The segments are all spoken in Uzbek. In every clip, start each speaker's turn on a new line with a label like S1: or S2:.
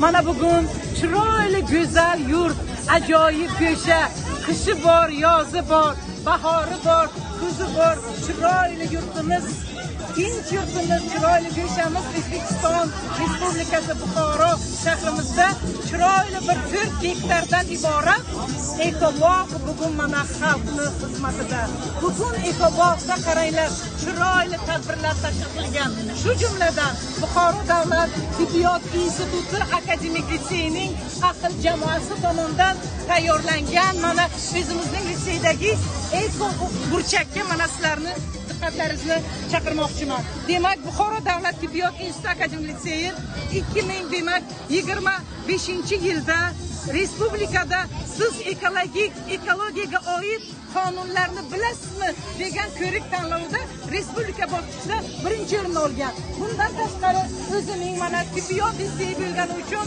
S1: mana bugun chiroyli go'zal yurt, ajoyib go'sha, qishi bor, yozi bor, bahori bor, kuzi bor, chiroyli yurtimiz, tinch yurtimiz, chiroyli go'shamiz O'zbekiston Respublikasi Buxoro shahrimizda chiroyli bir 4 gektardan iborat ekobog' bugun mana xalqni xizmatida. Bugun ekobog'da qaranglar, chiroyli tadbirlar tashkil qilingan. Shu jumladan Buxoro davlat tibbiyot instituti akademik litseyining aql jamoasi tomonidan tayyorlangan mana o'zimizning litseydagi eko burchakka mana sizlarni diqqatlaringizni chaqirmoqchiman. Demak, Buxoro davlat tibbiyot instituti akademik litseyi 2025-yilda respublikada siz ekologiyaga oid qonunlarni bilasizmi degan ko'rik tanlovida respublika bosqichida 1-o'rinni olgan. Bundan tashqari o'zining mana tibbiyot litseyi bo'lgani uchun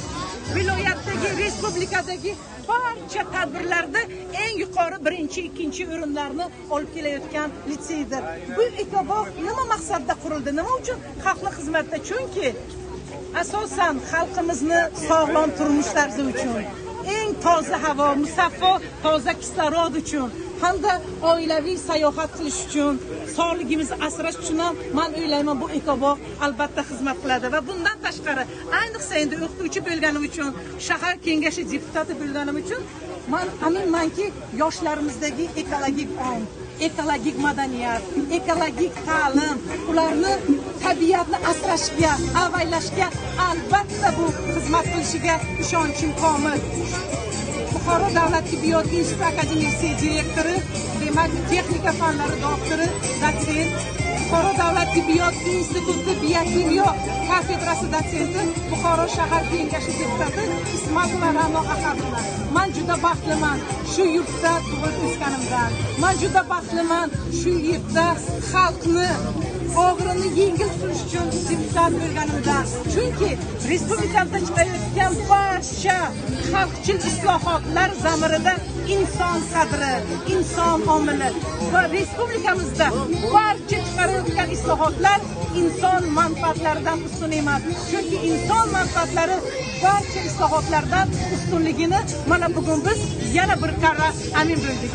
S1: viloyatdagi, respublikadagi barcha tadbirlarda eng yuqori 1-2 o'rinlarni olib kelayotgan litseydir. Bu ekobog' nima maqsadda qurildi? Nima uchun? Xalqning xizmatida. Chunki asosan xalqimizni sog'lom turmush tarzi uchun, eng toza havo, musaffo toza kislorod uchun hamda oilaviy sayohat qilish uchun, sog'ligimizni asrash uchun ham men o'ylayman bu ekobog' albatta xizmat qiladi. Va bundan tashqari, ayniqsa endi o'qituvchi bo'lganim uchun, shahar kengashi deputati bo'lganim uchun men aminmanki, yoshlarimizdagi ekologik ong, ekologik madaniyat, ekologik ta'lim, ularni tabiatni asrashga, avaylashga albatta bu xizmat qilishiga ishonchim komil. Buxoro davlat tibbiyot instituti akademik direktori, demak texnika fanlari doktori, dotsent, Buxoro davlat tibbiyot instituti biokimyo kafedrasi dotsenti, Buxoro shahar kengashi deputati Ismatova Ra'no Ahadova. Men juda baxtliman shu yurtda tug'ilib o'sganimdan. Men juda baxtliman shu yurtda xalqni og'irini yengil surish uchun deputat bo'lganimdan. Chunki respublikamizda chiqayotgan barcha xalqchil islohotlar zamirida inson qadri, inson omili va respublikamizda barcha chiqarayotgan islohotlar inson manfaatlaridan ustun emas. Chunki inson manfaatlari barcha islohotlardan ustunligini mana bugun biz yana bir karra amin bo'ldik.